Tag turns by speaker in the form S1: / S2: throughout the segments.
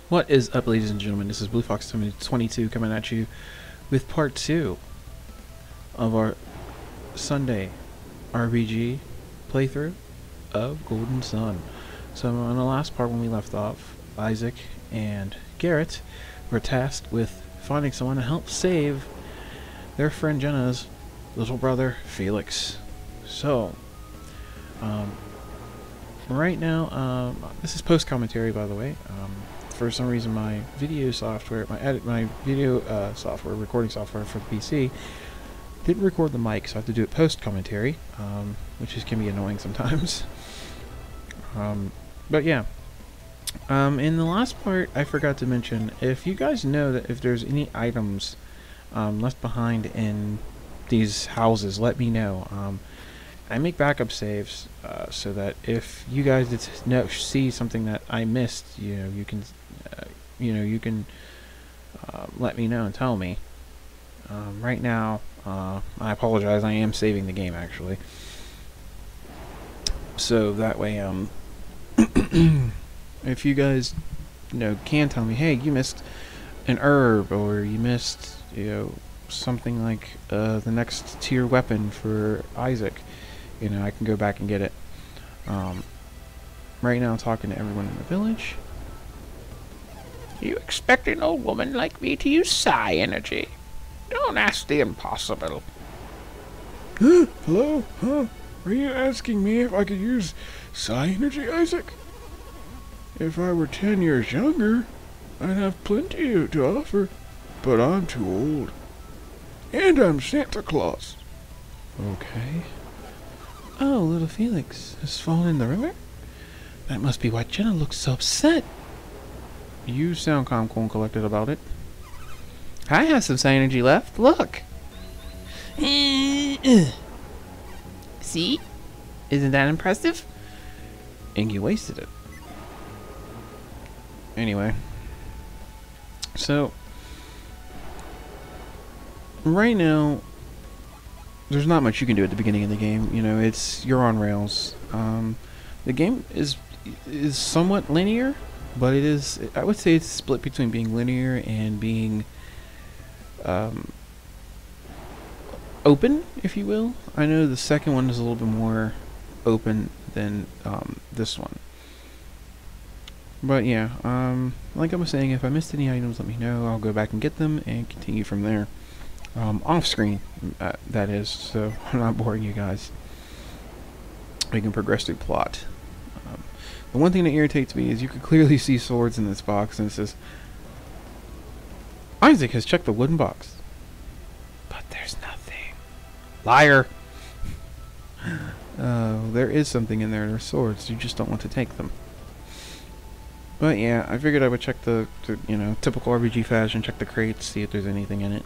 S1: What is up, ladies and gentlemen? This is Blue Fox 22 coming at you with part 2 of our Sunday RPG playthrough of Golden Sun. So in the last part when we left off, Isaac and Garrett were tasked with finding someone to help save their friend Jenna's little brother Felix. So, right now, this is post commentary, by the way. For some reason, my video software, my video software, recording software for the PC, didn't record the mic, so I have to do it post commentary, which can be annoying sometimes. But yeah, in the last part, I forgot to mention, if you guys know that if there's any items left behind in these houses, let me know. I make backup saves so that if you guys see something that I missed, you can let me know and tell me. Right now, I apologize. I am saving the game actually, so that way, if you guys, can tell me, hey, you missed an herb, or you missed, something like the next tier weapon for Isaac. I can go back and get it. Right now I'm talking to everyone in the village.
S2: You expect an old woman like me to use psi energy? Don't ask the impossible.
S3: Hello? Huh? Are you asking me if I could use psi energy, Isaac? If I were 10 years younger, I'd have plenty to offer. But I'm too old. And I'm Santa Claus.
S1: Okay. Oh, little Felix has fallen in the river? That must be why Jenna looks so upset. You sound calm, cool, and collected about it. I have some psi energy left. Look. See? Isn't that impressive? And you wasted it. Anyway. So, right now, there's not much you can do at the beginning of the game. You're on rails. The game is somewhat linear, but I would say it's split between being linear and being open, if you will. I know the second one is a little bit more open than this one. But yeah, like I was saying, if I missed any items, let me know. I'll go back and get them and continue from there. Off screen, that is, so I'm not boring you guys. We can progress through plot. The one thing that irritates me is you can clearly see swords in this box, and it says Isaac has checked the wooden box, but there's nothing. Liar. There is something in there. There's swords. You just don't want to take them. But yeah, I figured I would check the typical RPG fashion, check the crates, see if there's anything in it.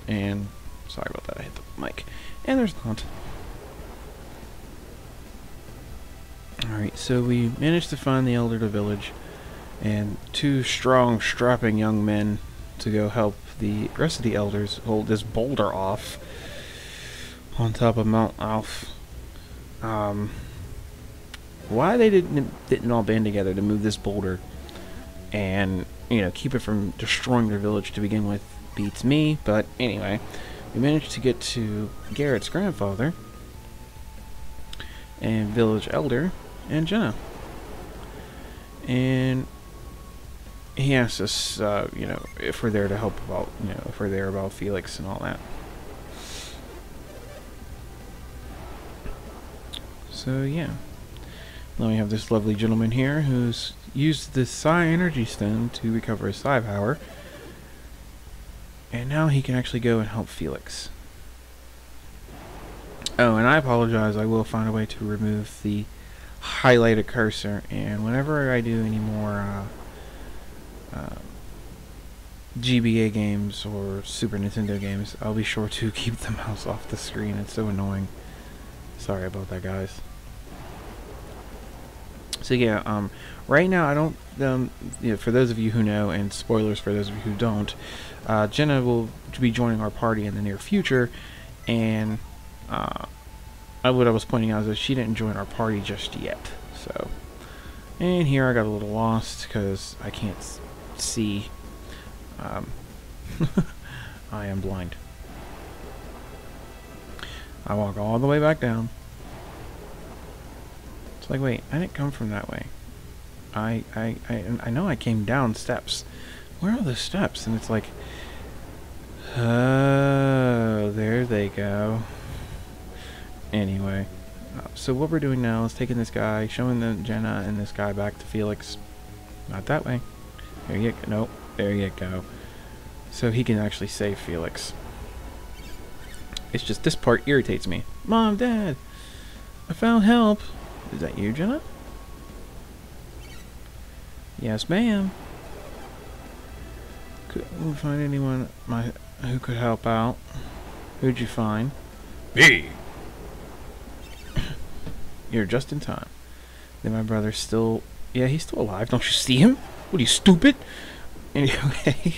S1: And sorry about that, I hit the mic. And there's not. Alright, so we managed to find the elder of the village and 2 strong, strapping young men to go help the rest of the elders hold this boulder off on top of Mount Alf. Why they didn't all band together to move this boulder and keep it from destroying their village to begin with beats me. But anyway, we managed to get to Garrett's grandfather and village elder and Jenna, and he asked us if we're there to help about if we're there about Felix and all that. So yeah, now we have this lovely gentleman here who's used the psi energy stone to recover his psi power. And now he can actually go and help Felix. Oh, and I apologize. I will find a way to remove the highlighted cursor. And whenever I do any more GBA games or Super Nintendo games, I'll be sure to keep the mouse off the screen. It's so annoying. Sorry about that, guys. So yeah, right now I don't. For those of you who know, and spoilers for those of you who don't, Jenna will be joining our party in the near future, and what I was pointing out is that she didn't join our party just yet. So, and here I got a little lost because I can't see. I am blind. I walk all the way back down. It's like, wait, I didn't come from that way. I know I came down steps. Where are the steps? And it's like, oh, there they go. Anyway, so what we're doing now is taking this guy, showing the Jenna and this guy back to Felix. Not that way. There you go. Nope. There you go. So he can actually save Felix. It's just this part irritates me. Mom, Dad, I found help. Is that you, Jenna? Yes, ma'am. Couldn't find anyone who could help out. Who'd you find?
S3: Me.
S1: You're just in time. Then my brother's still... Yeah, he's still alive. Don't you see him? What are you, stupid? Anyway.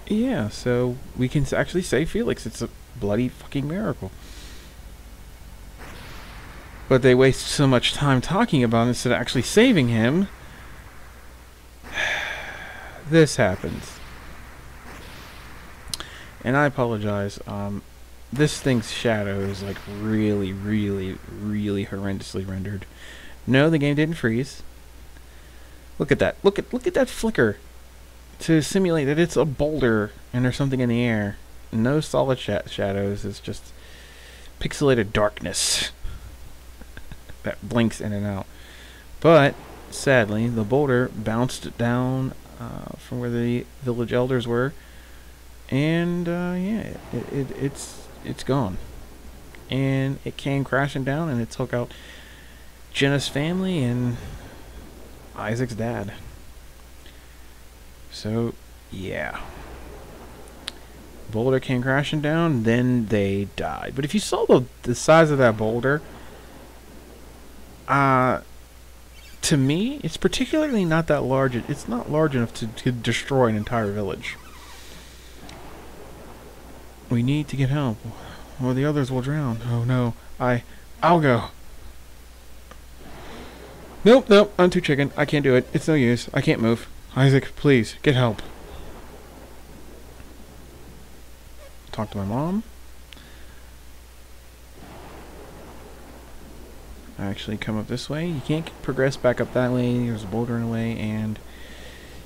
S1: Yeah, so we can actually save Felix. It's a bloody fucking miracle. But they waste so much time talking about it instead of actually saving him. This happens. And I apologize. This thing's shadow is like really, really, really horrendously rendered. No, the game didn't freeze. Look at that. Look at that flicker. To simulate that it's a boulder and there's something in the air. No solid shadows. It's just pixelated darkness that blinks in and out. But sadly, the boulder bounced down from where the village elders were, and yeah, it's gone. And it came crashing down, and it took out Jenna's family and Isaac's dad. So, yeah. Boulder came crashing down, then they died. But if you saw the size of that boulder, to me, it's particularly not that large. It's not large enough to destroy an entire village. We need to get help, or the others will drown. Oh no, I'll go. Nope, I'm too chicken. I can't do it. It's no use. I can't move. Isaac, please, get help. Talk to my mom. Actually come up this way. You can't progress back up that way. There's a boulder in the way, and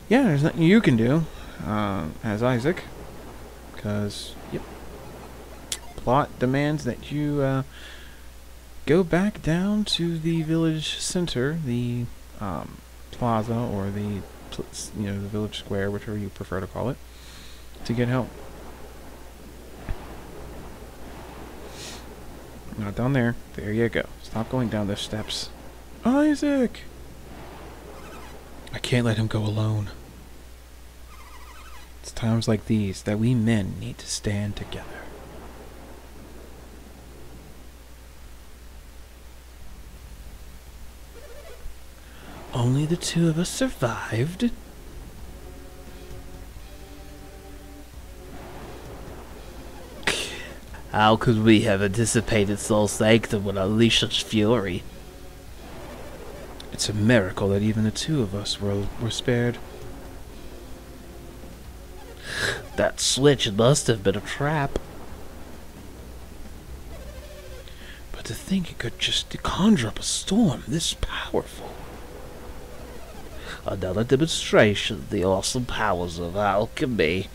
S1: yeah, there's nothing you can do as Isaac, because yep, plot demands that you go back down to the village center, the plaza, or the the village square, whichever you prefer to call it, to get help. Not down there. There you go. Stop going down those steps. Isaac! I can't let him go alone. It's times like these that we men need to stand together. Only the two of us survived? How could we have anticipated Soul Sanctum would unleash such fury? It's a miracle that even the two of us were spared. That switch must have been a trap. But to think it could just conjure up a storm this powerful. Another demonstration of the awesome powers of alchemy.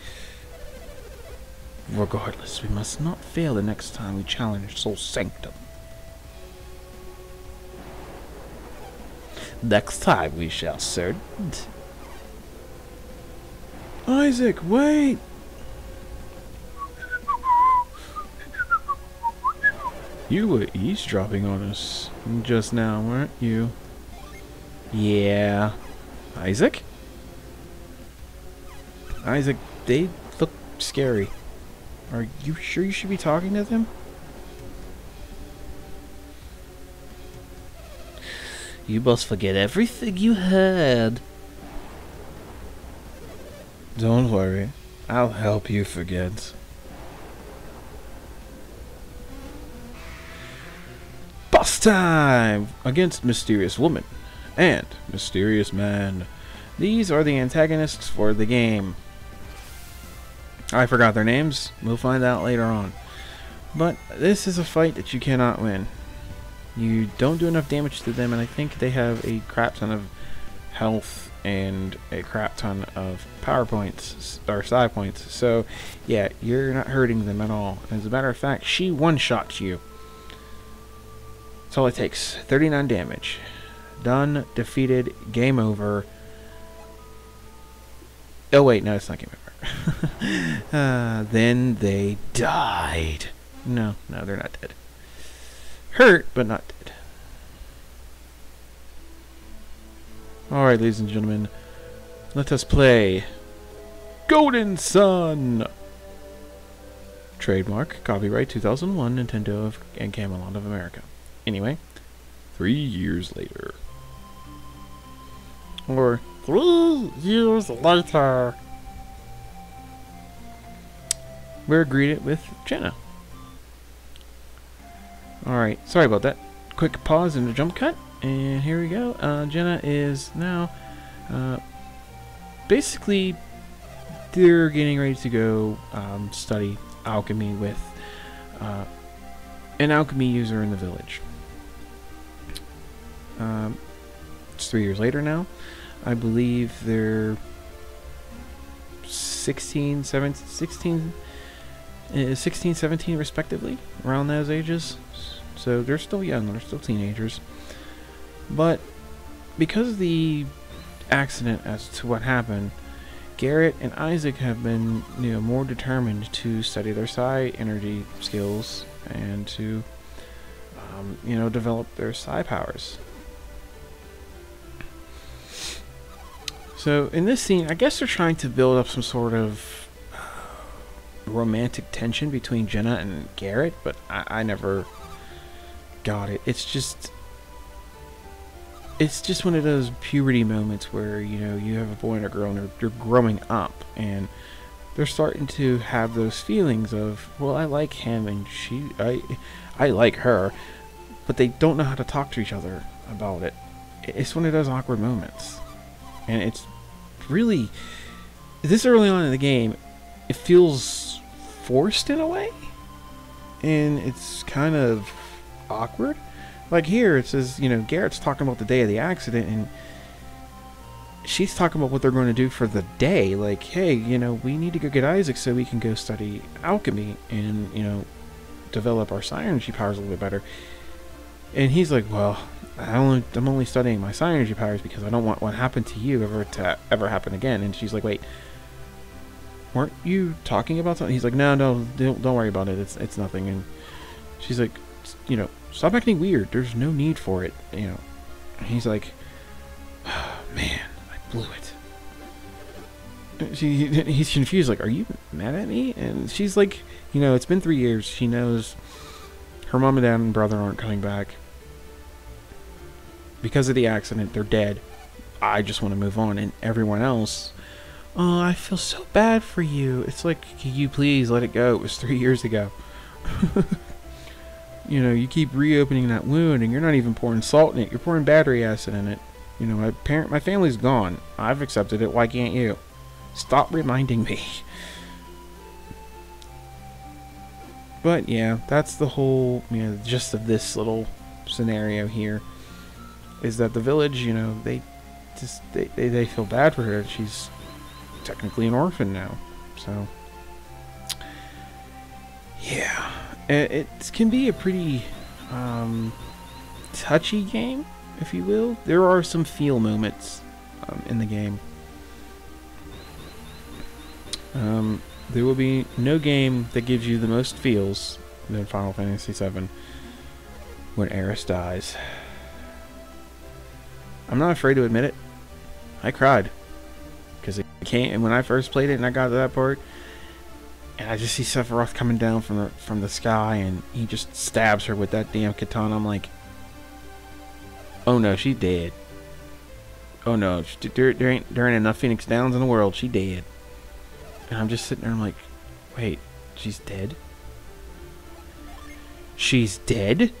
S1: Regardless, we must not fail the next time we challenge Soul Sanctum. Next time we shall certain. Isaac, wait! You were eavesdropping on us just now, weren't you? Yeah. Isaac? Isaac, they look scary. Are you sure you should be talking to them? You must forget everything you heard. Don't worry. I'll help you forget. time against Mysterious Woman and Mysterious Man. These are the antagonists for the game. I forgot their names. We'll find out later on. But this is a fight that you cannot win. You don't do enough damage to them, and I think they have a crap ton of health and a crap ton of power points, or psi points. So, yeah, you're not hurting them at all. As a matter of fact, she one-shots you. That's all it takes. 39 damage. Done. Defeated. Game over. Oh, wait. No, it's not game over. Then they died. No, they're not dead. Hurt, but not dead. Alright, ladies and gentlemen. Let us play Golden Sun. Trademark, copyright 2001, Nintendo and Camelot of America. Anyway, 3 years later. Or 3 years later. We're greeted with Jenna. Alright, sorry about that. Quick pause and a jump cut. And here we go. Jenna is now basically they're getting ready to go study alchemy with an alchemy user in the village. It's 3 years later now. I believe they're 16, 17 respectively, around those ages. So they're still young, they're still teenagers. But because of the accident as to what happened, Garrett and Isaac have been, more determined to study their psi energy skills and to, develop their psi powers. So in this scene, I guess they're trying to build up some sort of romantic tension between Jenna and Garrett, but I never got it. It's just one of those puberty moments where, you have a boy and a girl and they're growing up and they're starting to have those feelings of, well, I like him and I like her, but they don't know how to talk to each other about it. It's one of those awkward moments. And it's really, this early on in the game, it feels forced in a way. And it's kind of awkward. Like here, it says, Garrett's talking about the day of the accident, and she's talking about what they're going to do for the day. Like, hey, we need to go get Isaac so we can go study alchemy and, develop our psi energy powers a little bit better. And he's like, well, I'm only studying my psi energy powers because I don't want what happened to you ever happen again. And she's like, wait, weren't you talking about something? He's like, no, don't worry about it. It's nothing. And she's like, stop acting weird. There's no need for it. And he's like, oh, man, I blew it. He's confused. Like, are you mad at me? And she's like, it's been 3 years. She knows her mom and dad and brother aren't coming back because of the accident. They're dead. I just want to move on. And everyone else, oh, I feel so bad for you. It's like, can you please let it go? It was 3 years ago. You keep reopening that wound and you're not even pouring salt in it. You're pouring battery acid in it. My family's gone. I've accepted it. Why can't you? Stop reminding me. But yeah, that's the whole, gist of this little scenario here. Is that the village, they feel bad for her. She's technically an orphan now. So yeah. It can be a pretty touchy game, if you will. There are some feel moments in the game. There will be no game that gives you the most feels than Final Fantasy VII when Eris dies. I'm not afraid to admit it. I cried. Because it can't, and when I first played it and I got to that part, and I just see Sephiroth coming down from the sky, and he just stabs her with that damn katana. I'm like, oh no, she's dead. Oh no, there ain't enough Phoenix Downs in the world. She dead. And I'm just sitting there. I'm like, wait, she's dead? She's dead?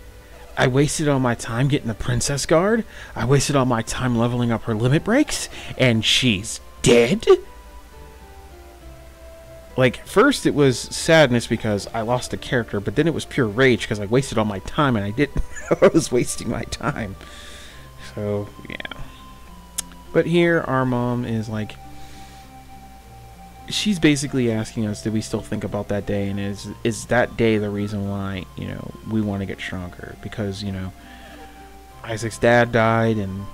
S1: I wasted all my time getting the Princess Guard. I wasted all my time leveling up her limit breaks, and she's dead? Like, first it was sadness because I lost a character, but then it was pure rage because I wasted all my time and I didn't know I was wasting my time. So, yeah. But here, our mom is like, she's basically asking us, do we still think about that day, and is that day the reason why, you know, we want to get stronger? Because, you know, Isaac's dad died, and,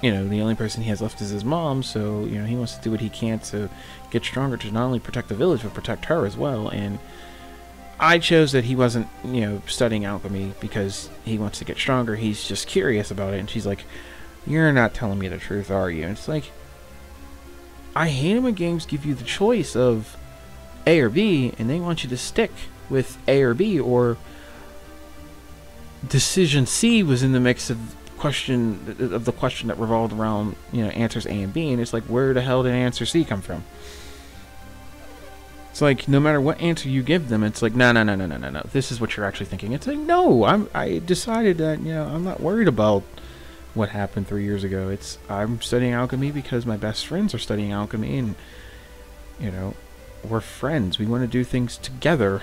S1: you know, the only person he has left is his mom, so, you know, he wants to do what he can to get stronger, to not only protect the village, but protect her as well. And I chose that he wasn't, you know, studying alchemy because he wants to get stronger. He's just curious about it. And she's like, you're not telling me the truth, are you? And it's like, I hate it when games give you the choice of A or B, and they want you to stick with A or B, or decision C was in the mix of the question that revolved around, you know, answers A and B, and it's like, where the hell did answer C come from? It's like, no matter what answer you give them, it's like, no, this is what you're actually thinking. It's like, no, I decided that, you know, I'm not worried about what happened 3 years ago. I'm studying alchemy because my best friends are studying alchemy, and, you know, we're friends. We want to do things together.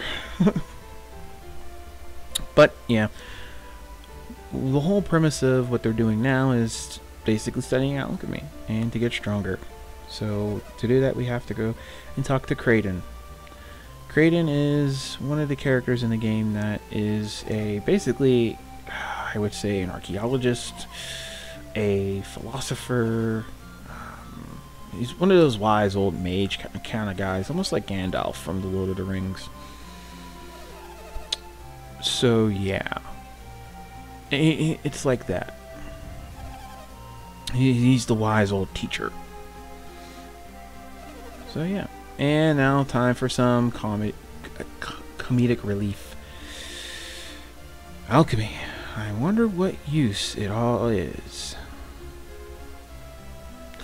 S1: But, yeah, the whole premise of what they're doing now is basically studying alchemy and to get stronger. So, to do that, we have to go and talk to Kraden. Kraden is one of the characters in the game that is basically, I would say, an archaeologist, a philosopher. He's one of those wise old mage kind of guys, almost like Gandalf from the Lord of the Rings. So yeah, it's like that. He's the wise old teacher. So yeah, and now time for some comedic relief. Alchemy. I wonder what use it all is.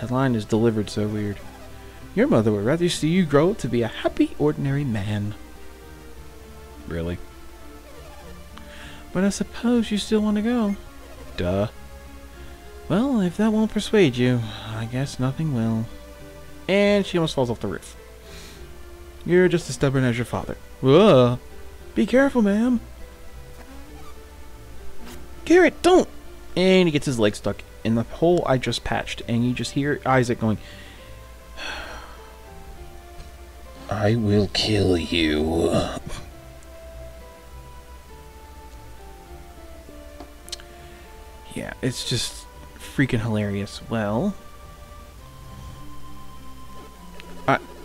S1: That line is delivered so weird. Your mother would rather see you grow up to be a happy, ordinary man. Really? But I suppose you still want to go. Duh. Well, if that won't persuade you, I guess nothing will. And she almost falls off the roof. You're just as stubborn as your father. Whoa. Be careful, ma'am. Garrett, don't! And he gets his leg stuck in the hole I just patched, and you just hear Isaac going, I will kill you. Yeah, it's just freaking hilarious. Well,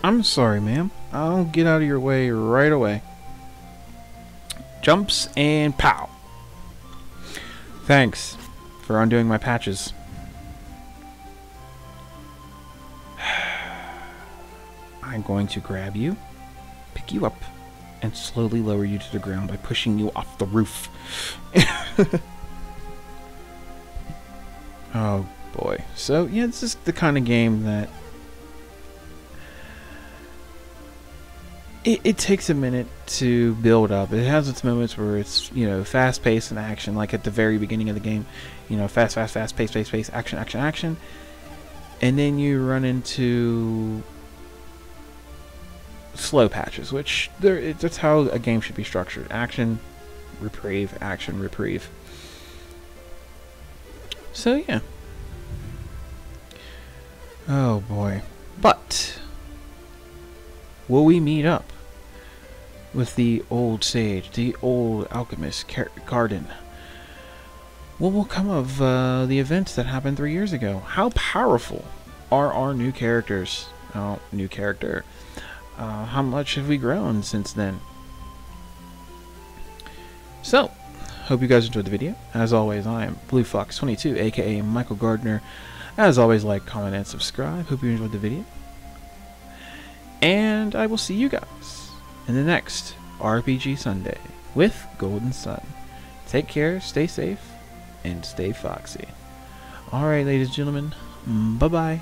S1: I'm sorry, ma'am. I'll get out of your way right away. Jumps and pow. Thanks for undoing my patches. I'm going to grab you, pick you up, and slowly lower you to the ground by pushing you off the roof. Oh boy. So yeah, this is the kind of game that it takes a minute to build up. It has its moments where it's, you know, fast paced and action, like at the very beginning of the game, you know, fast, pace, action. And then you run into slow patches, which that's how a game should be structured. Action, reprieve, action, reprieve. So yeah. Oh boy. But will we meet up with the old sage, the old alchemist, Gardner? What will come of the events that happened 3 years ago? How powerful are our new characters? Oh, new character. How much have we grown since then? So, hope you guys enjoyed the video. As always, I am BlueFox22, aka Michael Gardner. As always, like, comment, and subscribe. Hope you enjoyed the video. And I will see you guys in the next RPG Sunday with Golden Sun. Take care, stay safe, and stay foxy. Alright, ladies and gentlemen, bye-bye.